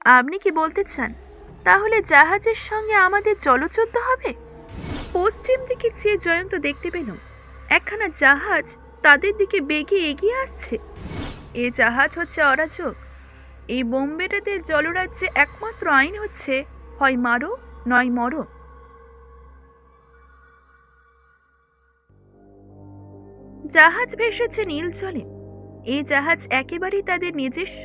আপনি কি বলতে চান তাহলে জাহাজের সঙ্গে আমাদের জলযুদ্ধ হবে? পশ্চিম দিকে চেয়ে জয়ন্ত দেখতে পেল একখানা জাহাজ তাদের দিকে বেগে এগিয়ে আসছে। এ জাহাজ হচ্ছে অরাজক। এই বোম্বেটাতে জলরাজ্যে একমাত্র আইন হচ্ছে হয় মারো নয় মরো। জাহাজ ভেসেছে নীল জলে। এই জাহাজ একেবারেই তাদের নিজস্ব।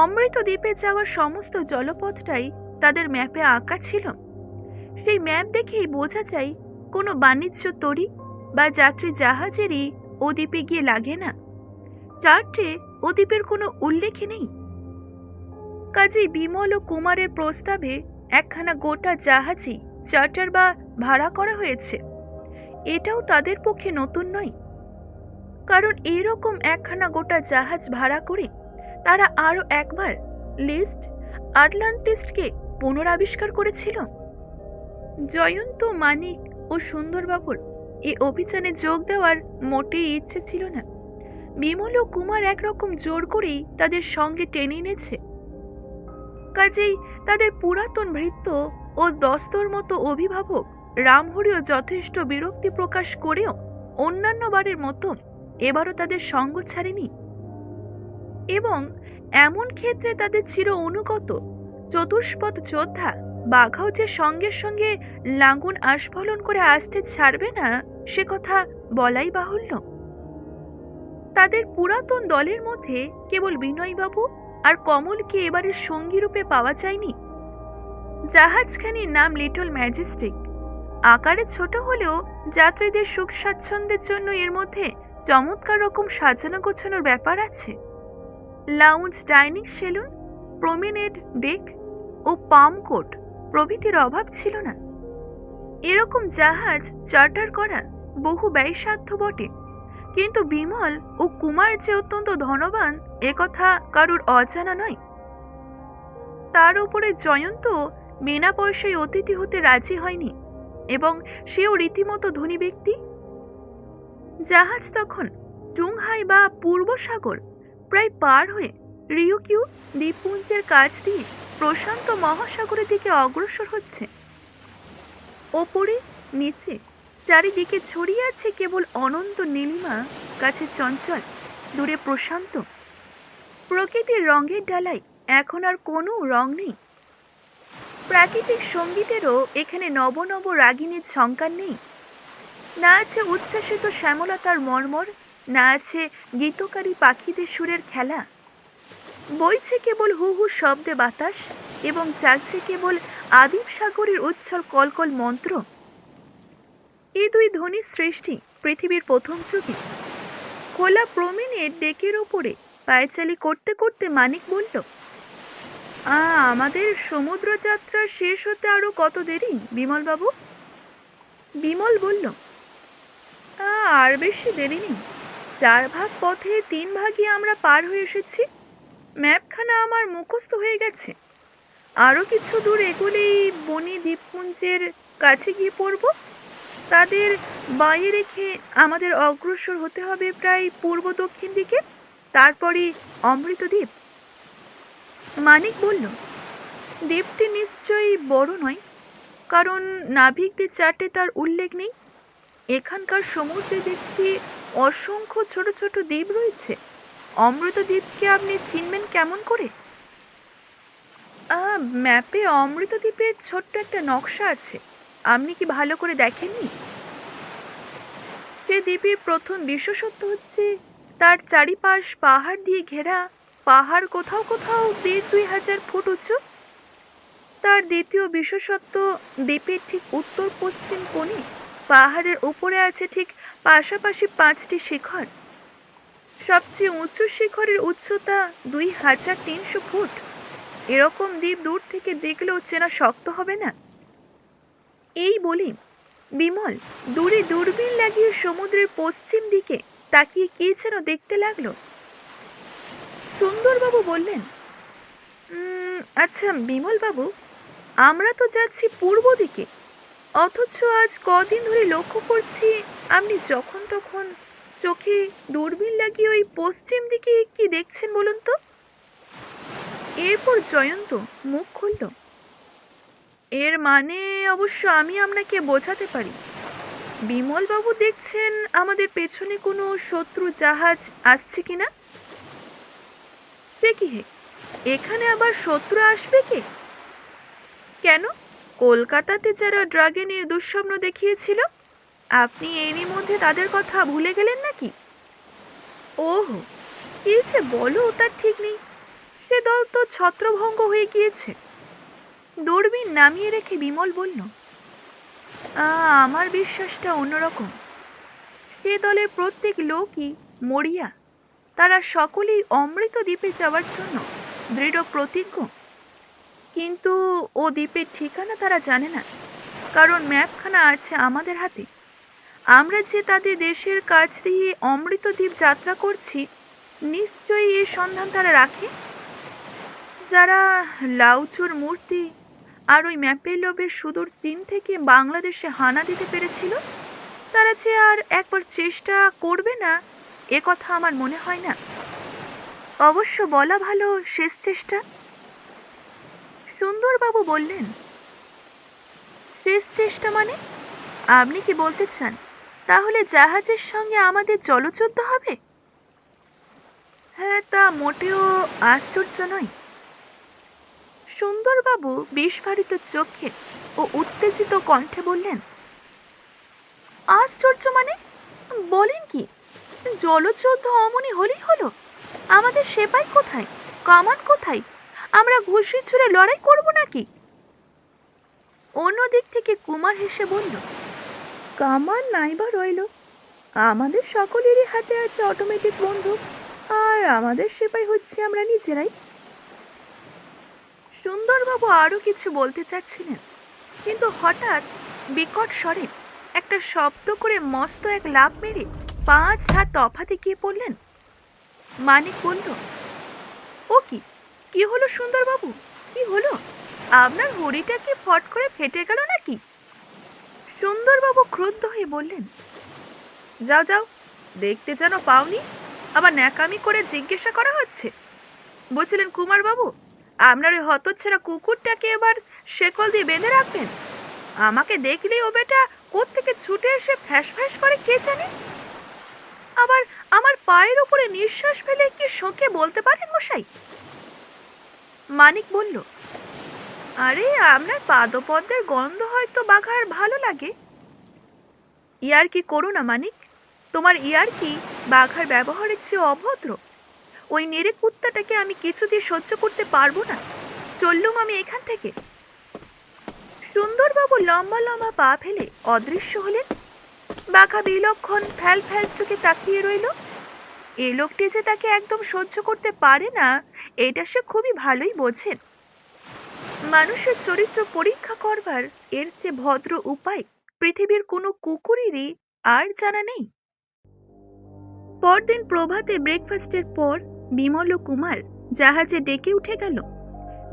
অমৃত দ্বীপে যাওয়ার সমস্ত জলপথটাই তাদের ম্যাপে আঁকা ছিল। সেই ম্যাপ দেখেই বোঝা যায় কোনো বাণিজ্য তরী বা যাত্রী জাহাজেরই ও দ্বীপে গিয়ে লাগে না। চার্টে ও দ্বীপের কোনো উল্লেখই নেই। কাজেই বিমল ও কুমারের প্রস্তাবে একখানা গোটা জাহাজই চার্টার বা ভাড়া করা হয়েছে। এটাও তাদের পক্ষে নতুন নয়, কারণ এরকম একখানা গোটা জাহাজ ভাড়া করে তারা আরো একবার লিস্ট আটলান্টিসকে পুনরাবিষ্কার করেছিল। জয়ন্ত, মানিক ও সুন্দরবাবুর এই অভিযানে যোগ দেওয়ার মোটেই ইচ্ছে ছিল না। বিমল ও কুমার একরকম জোর করেই তাদের সঙ্গে টেনে এনেছে। কাজেই তাদের পুরাতন ভৃত্য ও দস্তর মতো অভিভাবক রামহরিও যথেষ্ট বিরক্তি প্রকাশ করেও অন্যান্য বারের মতো এবারও তাদের সঙ্গ ছাড়েনি, এবং এমন ক্ষেত্রে তাদের চির অনুগত চতুষ্পদ যোদ্ধা বাঘাও যে সঙ্গে সঙ্গে লাঙ্গল আস্ফালন করে আসতে ছাড়বে না সে কথা বলাই বাহুল্য। তাদের পুরাতন দলের মধ্যে কেবল বিনয়বাবু আর কমলকে এবারের সঙ্গী রূপে পাওয়া যায়নি। জাহাজখানির নাম লিটল ম্যাজেস্টিক। আকারে ছোট হলেও যাত্রীদের সুখ স্বাচ্ছন্দ্যের জন্য এর মধ্যে চমৎকার রকম সাজানো গোছানোর ব্যাপার আছে। লাউঞ্জ, ডাইনিং সেলুন, প্রমেনেড ডেক ও পাম কোট প্রভৃতির অভাব ছিল না। এরকম জাহাজ চার্টার করা বহু ব্যয়সাধ্য বটে, কিন্তু বিমল ও কুমার যে অত্যন্ত ধনবান একথা কারুর অজানা নয়। তার উপরে জয়ন্ত বিনা পয়সায় অতিথি হতে রাজি হয়নি, এবং সেও রীতিমতো ধনী ব্যক্তি। জাহাজ তখন টুংহাই বা পূর্ব সাগর প্রায় পার হয়ে রিউকিউ দ্বীপপুঞ্জের কাছ দিয়ে প্রশান্ত মহাসাগরের দিকে অগ্রসর হচ্ছে। ওপরে নিচে চারিদিকে ছড়িয়ে আছে কেবল অনন্ত নীলিমা, কাছে চঞ্চল, দূরে প্রশান্ত। প্রকৃতির রঙের ডালায় এখন আর কোনো রং নেই। প্রাকৃতিক সঙ্গীতেরও এখানে নব নব রাগিনীর ঝঙ্কার নেই। না আছে উচ্ছ্বাসিত শ্যামলতার মর্মর, না আছে গীতকারী পাখিদের সুরের খেলা। বইছে কেবল হু হু শব্দে বাতাস, এবং জাগছে কেবল আদিম সাগরের উচ্ছল কলকল মন্ত্র। এই দুই ধ্বনির সৃষ্টি পৃথিবীর প্রথম যুগে। খোলা প্রমেনের ডেকের ওপরে পায়চালি করতে করতে মানিক বলল, আমাদের সমুদ্র যাত্রা শেষ হতে আরো কত দেরি বিমলবাবু? বিমল বলল, আর বেশি দেরি নেই। 4 ভাগ পথে 3 ভাগই আমরা পার হয়ে এসেছি। ম্যাপখানা আমার মুখস্থ হয়ে গেছে। আরও কিছু দূর এগুলেই বনি দ্বীপপুঞ্জের কাছে গিয়ে পড়ব। তাদের বাঁয়ে রেখে আমাদের অগ্রসর হতে হবে প্রায় পূর্ব দক্ষিণ দিকে, তারপরই অমৃত দ্বীপ। মানিক বলল, দ্বীপটি নিশ্চয়ই বড় নয়, কারণ নাবিকদের চার্টে তার উল্লেখ নেই। এখানকার সমুদ্রে দেখছি অসংখ্য ছোট ছোট দ্বীপ রয়েছে। অমৃত দ্বীপকে আপনি চিনবেন কেমন করে? ম্যাপে অমৃত দ্বীপের ছোট্ট একটা নকশা আছে, আপনি কি ভালো করে দেখেননি? সে দ্বীপের প্রথম বিশেষত্ব হচ্ছে তার চারিপাশ পাহাড় দিয়ে ঘেরা। পাহাড় কোথাও কোথাও 1,500 ফুট উঁচু। তার দ্বিতীয় বিশেষত্ব, দ্বীপের ঠিক উত্তর পশ্চিম কোণে পাহাড়ের উপরে আছে ঠিক পাশাপাশি 5টি শিখর। সবচেয়ে উঁচু শিখরের উচ্চতা 2,300 ফুট। এরকম দ্বীপ দূর থেকে দেখলেও চেনা শক্ত হবে না। এই বলি বিমল দূরে দূরবীন লাগিয়ে সমুদ্রের পশ্চিম দিকে তাকিয়ে কি যেন দেখতে লাগলো। সুন্দরবাবু বললেন, আচ্ছা বিমলবাবু, আমরা তো যাচ্ছি পূর্ব দিকে, অথচ আজ কদিন ধরে লক্ষ্য করছি আপনি যখন তখন চোখে দূরবীন লাগিয়ে ওই পশ্চিম দিকে কি দেখছেন বলুন তো? এরপর জয়ন্ত মুখ খুলল। এর মানে অবশ্য আমি আপনাকে বোঝাতে পারি। বিমলবাবু দেখছেন আমাদের পেছনে কোনো শত্রু জাহাজ আসছে কিনা। সে কি হে, এখানে আবার শত্রু আসবে কে? কেন, কলকাতাতে যারা ড্রাগনের দুঃস্বপ্ন দেখিয়েছিল, আপনি এরই মধ্যে তাদের কথা ভুলে গেলেন নাকি? ওহো, কি যে বলো তার ঠিক নেই। সে দল তো ছত্রভঙ্গ হয়ে গিয়েছে। দূরবীন নামিয়ে রেখে বিমল বলল, আমার বিশ্বাসটা অন্যরকম। সে দলের প্রত্যেক লোকই মরিয়া। তারা সকলেই অমৃত দ্বীপে যাওয়ার জন্য দৃঢ় প্রতিজ্ঞ। কিন্তু ও দ্বীপের ঠিকানা তারা জানে না, কারণ ম্যাপখানা আছে আমাদের হাতে। আমরা যে তাদের দেশের কাছ দিয়ে অমৃত দ্বীপ যাত্রা করছি, নিশ্চয়ই এর সন্ধান তারা রাখে। যারা লাউচুর মূর্তি আর ওই ম্যাপের লোভের সুদূর চীন থেকে বাংলাদেশে হানা দিতে পেরেছিল, তারা যে আর একবার চেষ্টা করবে না এ কথা আমার মনে হয় না। অবশ্য বলা ভালো শেষ চেষ্টা। সুন্দরবাবু বললেন, শেষ চেষ্টা মানে? আপনি কি বলতে চান তাহলে জাহাজের সঙ্গে আমাদের জলযুদ্ধ হবে? হ্যাঁ, তা মোটেও আশ্চর্য নয়। সুন্দরবাবু বিস্ফারিত চোখে ও উত্তেজিত কণ্ঠে বললেন, আশ্চর্য মানে? বলেন কি? জলযুদ্ধ অমনি হলেই হলো? আমাদের সেপাই কোথায়, কামান কোথায়? আমরা ঘুষি ছুঁড়ে লড়াই করব নাকি? অন্যদিক থেকে কুমার হেসে বলল, কামান নাইবা রইল, আমাদের সকলেরই হাতে আছে অটোমেটিক বন্দুক, আর আমাদের সেপাই হচ্ছে আমরা নিজেরাই। সুন্দরবাবু আরো কিছু বলতে চাচ্ছিলেন, কিন্তু হঠাৎ বিকট স্বরে একটা শব্দ করে মস্ত এক লাফ মেরে 5 হাত তফাতে গিয়ে পড়লেন। মানিক বলল, ও কি, কি হলো সুন্দরবাবু, কি হলো? আপনার হরিটা কি ফট করে ফেটে গেল নাকি? সুন্দরবাবু ক্রুদ্ধ হয়ে বললেন, যাও যাও, দেখতে যেন পাওনি, আবার ন্যাকামি করে জিজ্ঞাসা করা হচ্ছে। বলছিলেন কুমারবাবু, আপনার ওই হতচ্ছেড়া কুকুরটাকে এবার শেকল দিয়ে বেঁধে রাখবেন। আমাকে দেখলেই ও বেটা কোত্থেকে ছুটে এসে ফ্যাস ফ্যাস করে কে জানে। আবার আমার পায়ের উপরে নিঃশ্বাস ফেলে কি শোকে বলতে পারেন মশাই? মানিক বলল, আরে আপনার পাদপদ্মের গন্ধ হয়তো বাঘার ভালো লাগে। ইয়ার কি করো না মানিক, তোমার ইয়ার কি বাঘার ব্যবহারের চেয়ে অভদ্র। ওই নেড়ে কুত্তাটাকে আমি কিছুতেই সহ্য করতে পারবো না। চললুম আমি এখান থেকে। সুন্দরবাবু লম্বা লম্বা পা ফেলে অদৃশ্য হলেন। বাঘা বিলক্ষণ ফ্যাল ফ্যাল চোখে তাকিয়ে রইল। এ লোকটি যে তাকে একদম সহ্য করতে পারে না, এটা সে খুবই ভালোই বোঝেন। মানুষের চরিত্র পরীক্ষা করবার এর চেয়ে ভদ্র উপায় পৃথিবীর কোনো কুকুরেরই আর জানা নেই। পরদিন প্রভাতে ব্রেকফাস্টের পর বিমল ও কুমার জাহাজে ডেকে উঠে গেল।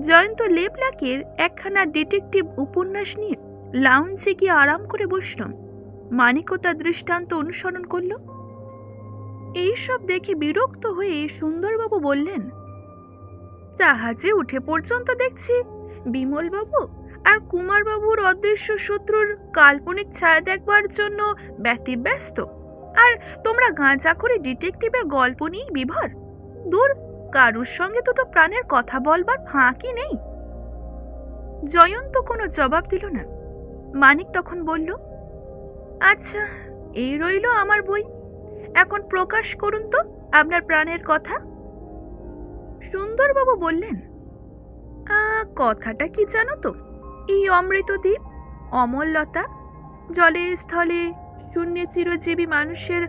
জয়ন্ত লেবলাকের একখানা ডিটেকটিভ উপন্যাস নিয়ে লাউঞ্জে গিয়ে আরাম করে বসল। মানিকও তার দৃষ্টান্ত অনুসরণ করল। এইসব দেখে বিরক্ত হয়ে সুন্দরবাবু বললেন, জাহাজে উঠে পর্যন্ত দেখছি বিমলবাবু আর কুমারবাবুর অদৃশ্য শত্রুর কাল্পনিক ছায়া দেখবার জন্য ব্যতিব্যস্ত, আর তোমরা গাঁজা করে ডিটেকটিভের গল্প নিয়েই বিভর। দূর, কারুর সঙ্গে দুটো প্রাণের কথা বলবার ফাঁকি নেই। জয়ন্ত কোনো জবাব দিল না। মানিক তখন বলল, আচ্ছা, এই রইল আমার বই, এখন প্রকাশ করুন তো আপনার প্রাণের কথা। সুন্দরবাবু বললেন, কথাটা কি জানো তো? এই অমৃত দ্বীপ, অমললতা, জলে স্থলে শূন্যে চিরজীবী মানুষের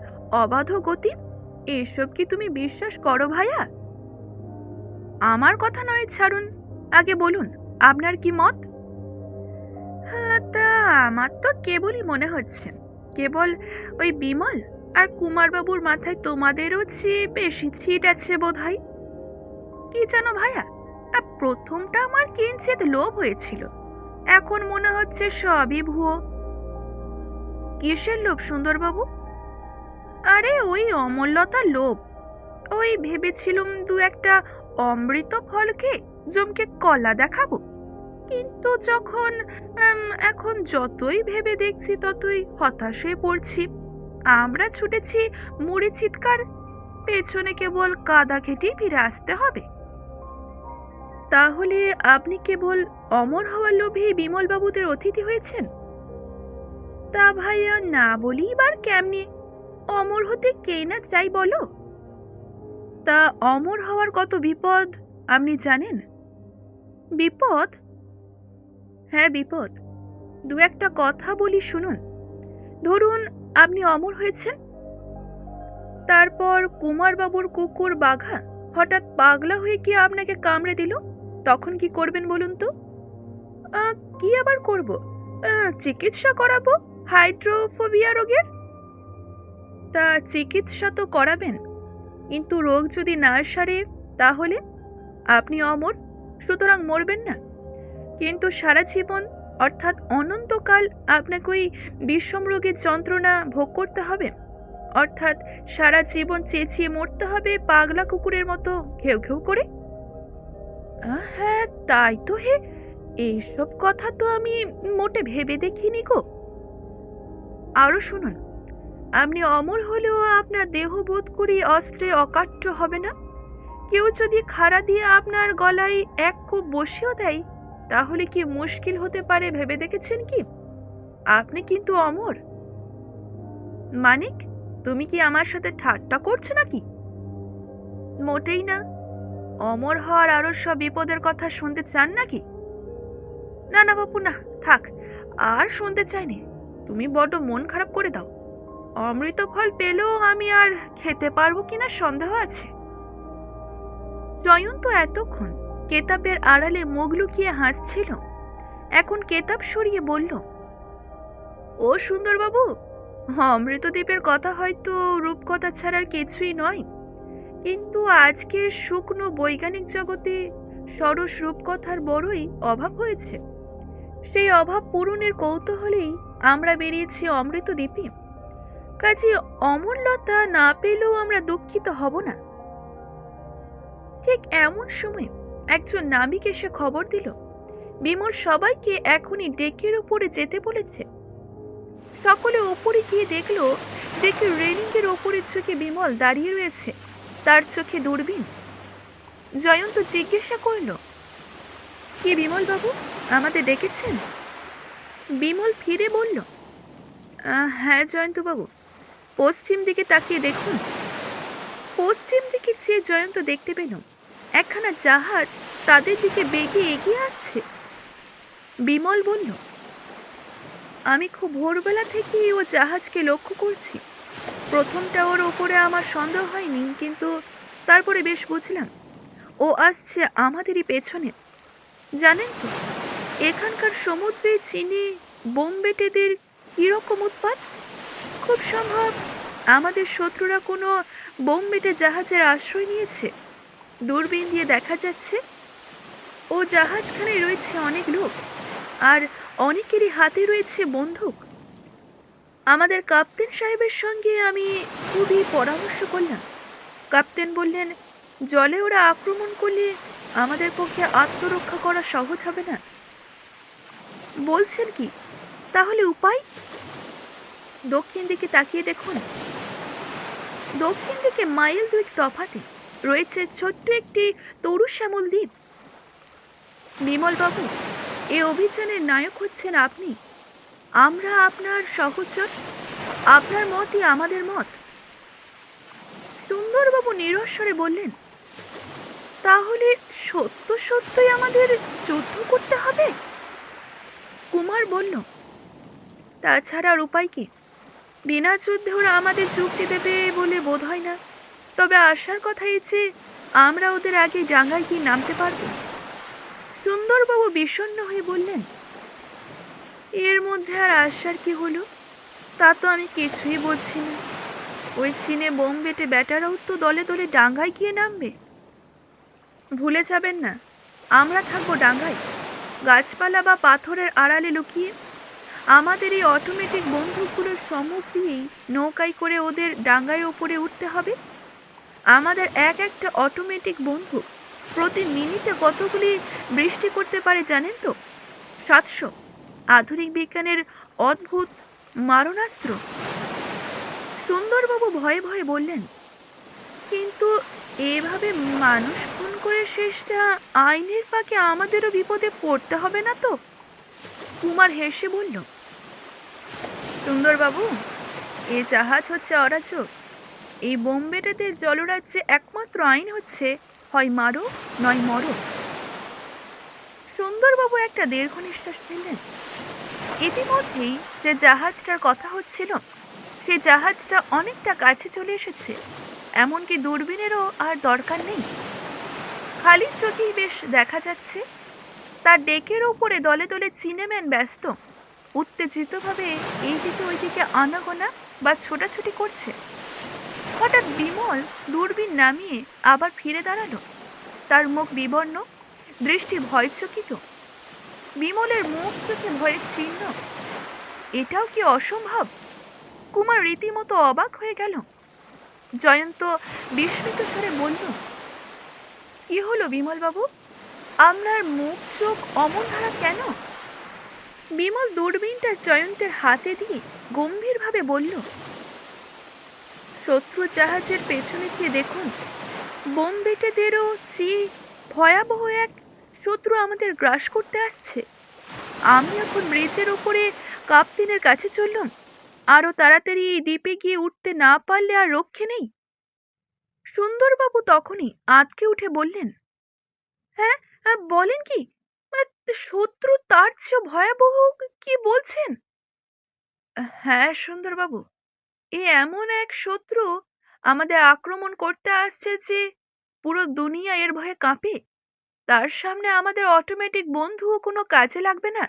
অবাধ গতি, এসব কি তুমি বিশ্বাস করো ভাইয়া? আমার কথা নয় ছাড়ুন, আগে বলুন আপনার কি মত। হ্যাঁ, তা আমার তো কেবলই মনে হচ্ছে, কেবল ওই বিমল আর কুমারবাবুর মাথায় তোমাদেরও চেয়ে বেশি ছিট আছে বোধ হয়। কি জানো ভাইয়া, প্রথমটা আমার কিঞ্চিত লোভ হয়েছিল, এখন মনে হচ্ছে সবই ভুয়ো। কিসের লোভ সুন্দরবাবু? আরে ওই অমূল্যতার লোভ। ওই ভেবেছিলুম দু একটা অমৃত ফল খেয়ে জমকে কলা দেখাবো? কিন্তু যখন এখন যতই ভেবে দেখছি ততই হতাশ হয়ে পড়ছি। আমরা ছুটেছি মুড়ি চিৎকার, পেছনে কেবল কাদা ঘেঁটেই ফিরে আসতে হবে। তাহলে আপনি কেবল অমর হওয়ার লোভে বিমলবাবুদের অতিথি হয়েছেন? তা ভাইয়া না বলি বার কেমনে? অমর হতে কে না চাই বলো? তা অমর হওয়ার কত বিপদ আপনি জানেন? বিপদ? হ্যাঁ বিপদ। দু একটা কথা বলি শুনুন। ধরুন আপনি অমর হয়েছেন, তারপর কুমারবাবুর কুকুর বাঘা হঠাৎ পাগলা হয়ে গিয়ে আপনাকে কামড়ে দিল, তখন কি করবেন বলুন তো? কি আবার করব? চিকিৎসা করাবো হাইড্রোফোবিয়া রোগের। তা চিকিৎসা তো করাবেন, কিন্তু রোগ যদি না সারে তাহলে? আপনি অমর, সুতরাং মরবেন না, কিন্তু সারা জীবন অর্থাৎ অনন্তকাল আপনাকে ওই বিষম রোগের যন্ত্রণা ভোগ করতে হবে, অর্থাৎ সারা জীবন চেঁচিয়ে মরতে হবে পাগলা কুকুরের মতো ঘেউ ঘেউ করে। হ্যাঁ তাই তো হে, এইসব কথা তো আমি মোটে ভেবে দেখিনি গো। আরো শুনুন, আপনি অমর হলেও আপনার দেহ বোধ করি অস্ত্রে অকাট্য হবে না। কেউ যদি খাড়া দিয়ে আপনার গলায় এক কোপ বসিয়েও দেয়, তাহলে কি মুশকিল হতে পারে ভেবে দেখেছেন কি? আপনি কিন্তু অমর। মানিক, তুমি কি আমার সাথে ঠাট্টা করছো নাকি? মোটেই না। অমর হওয়ার আরো সব বিপদের কথা শুনতে চান নাকি? না না বাপু না, থাক, আর শুনতে চাইনি। তুমি বড্ড মন খারাপ করে দাও। অমৃত ফল পেলেও আমি আর খেতে পারবো কিনা সন্দেহ আছে। জয়ন্ত এতক্ষণ কেতাবের আড়ালে মুখ লুকিয়ে হাসছিল, এখন কেতাব সরিয়ে বলল, ও সুন্দরবাবু, অমৃতদ্বীপের কথা হয়তো রূপকথা ছাড়ার কিছুই নয়, কিন্তু আজকের শুকনো বৈজ্ঞানিক জগতে সরস রূপকথার বড়ই অভাব হয়েছে। সেই অভাব পূরণের কৌতূহলেই আমরা বেরিয়েছি অমৃতদ্বীপে। কাজে অমরলতা না পেলেও আমরা দুঃখিত হব না। ঠিক এমন সময় একজন নাবিক এসে খবর দিল, বিমল সবাইকে এখনই ডেকের উপরে যেতে বলেছে। সকলে ওপরে গিয়ে দেখলো, দেখে রেলিংয়ের ওপরে চোখে বিমল দাঁড়িয়ে রয়েছে, তার চোখে দূরবীন। জয়ন্ত জিজ্ঞাসা করল, কি বিমল বাবু, আমাদের ডেকেছেন? বিমল ফিরে বলল, হ্যাঁ জয়ন্ত বাবু, পশ্চিম দিকে তাকিয়ে দেখুন। পশ্চিম দিকে চেয়ে জয়ন্ত দেখতে পেল একখানা জাহাজ তাদের দিকে বেগে এগিয়ে আসছে। বিমল বলল, আমি খুব ভোরবেলা থেকেই ও জাহাজকে লক্ষ্য করছি। প্রথমটা ওর ওপরে আমার সন্দেহ হয়নি, কিন্তু তারপরে বেশ বুঝলাম ও আসছে আমাদেরই পেছনে। জানেন তো, এখানকার সমুদ্রে চিনি বোমবেটেদের কিরকম উৎপাত। খুব সম্ভব আমাদের শত্রুরা কোনো বোমবেটে জাহাজের আশ্রয় নিয়েছে। দূরবীন দিয়ে দেখা যাচ্ছে ও জাহাজখানে রয়েছে অনেক লোক, আর অনেকেরই হাতে রয়েছে বন্দুক। আমাদের কাপ্তেন সাহেবের সঙ্গে আমি খুবই পরামর্শ করলাম। কাপ্তেন বললেন, জলে ওরা আক্রমণ করলে আমাদের পক্ষে আত্মরক্ষা করা সহজ হবে না। বলছেন কি? তাহলে উপায়? দক্ষিণ দিকে তাকিয়ে দেখুন। দক্ষিণ দিকে মাইল দুই তফাতে রয়েছে ছোট্ট একটি তরু শ্যামল দ্বীপ। বিমল বাবু, এ অভিযানের নায়ক হচ্ছেন আপনি। আমরা আপনার সহচর, আপনার মতই আমাদের মত। সুন্দরবাবু নিরস্বরে বললেন, তাহলে সত্য সত্যই আমাদের যুদ্ধ করতে হবে? কুমার বলল, তাছাড়া আর উপায় কি? বিনা যুদ্ধে ওরা আমাদের যুক্তি দেবে বলে বোধ হয় না। তবে আসার কথা এই যে আমরা ওদের আগে ডাঙ্গায় গিয়ে নামতে পারবো। সুন্দরবাবু বিষণ্ণ হয়ে বললেন, এর মধ্যে আর আসার কি হলো? তা তো আমি কিছুই বলছি না। ওই চীনে বোম বেটে ব্যাটারাও তো দলে দলে ডাঙ্গায় গিয়ে নামবে। ভুলে যাবেন না, আমরা থাকবো ডাঙ্গায়, গাছপালা বা পাথরের আড়ালে লুকিয়ে। আমাদের এই অটোমেটিক বন্দুকগুলোর সম্মুখ দিয়েই নৌকায় করে ওদের ডাঙ্গায় ওপরে উঠতে হবে। আমাদের এক একটা অটোমেটিক বন্দুক প্রতি মিনিটে কতগুলি বৃষ্টি করতে পারে জানেন তো? 700। আধুনিক বিজ্ঞানের অদ্ভুত মারণাস্ত্র। সুন্দরবাবু ভয়ে ভয়ে বললেন, কিন্তু এভাবে মানুষ খুন করে শেষটা আইনের ফাঁকে আমাদেরও বিপদে পড়তে হবে না তো? কুমার হেসে বলল, সুন্দরবাবু, এ জাহাজ হচ্ছে অরাজক। এই বোম্বেটাতে জলরাজ্যে একমাত্র আইন হচ্ছে হয় মারো নয় মরো। সুন্দরবাবু একটা দীর্ঘ নিঃশ্বাস ফেললেন। ইতিমধ্যেই যে জাহাজটার কথা হচ্ছিল সেই জাহাজটা অনেকটা কাছে চলে এসেছে। এমনকি দূরবীনেরও আর দরকার নেই। খালি চোখেই বেশ দেখা যাচ্ছে তার ডেকের ওপরে দলে দলে চীনেম্যান ব্যস্ত উত্তেজিতভাবে এইদিকে ওইদিকে আনাগোনা বা ছোটাছুটি করছে। হঠাৎ বিমল দূরবীন নামিয়ে আবার ফিরে দাঁড়ালো। তার মুখ বিবর্ণ, দৃষ্টি ভয়চকিত। বিমলের মুখ চোখে ভয়ের চিহ্ন। এটাও কি অসম্ভব? কুমার রীতিমতো অবাক হয়ে গেল। জয়ন্ত বিস্মিত স্বরে বলল, কি হলো বিমলবাবু? আপনার মুখ চোখ অমন ধারা কেন? বিমল দূরবীনটা জয়ন্তের হাতে দিয়ে গম্ভীরভাবে বলল, শত্রু জাহাজের পেছনে চেয়ে দেখুন, বোমবেটেদেরও চেয়ে ভয়াবহ এক শত্রু আমাদের গ্রাস করতে আসছে। আমি এখন ব্রিজের উপরে কাপ্তেনের কাছে চললাম। আরো তাড়াতাড়ি এই দ্বীপে গিয়ে উঠতে না পারলে আর রক্ষে নেই। সুন্দরবাবু তখনই আঁতকে উঠে বললেন, হ্যাঁ, বলেন কি? আহ, শত্রু তার চেয়ে ভয়াবহ? কি বলছেন? হ্যাঁ সুন্দরবাবু, এ এমন এক শত্রু আমাদের আক্রমণ করতে আসছে যে পুরো দুনিয়া এর ভয়ে কাঁপে। তার সামনে আমাদের অটোমেটিক বন্ধুও কোনো কাজে লাগবে না।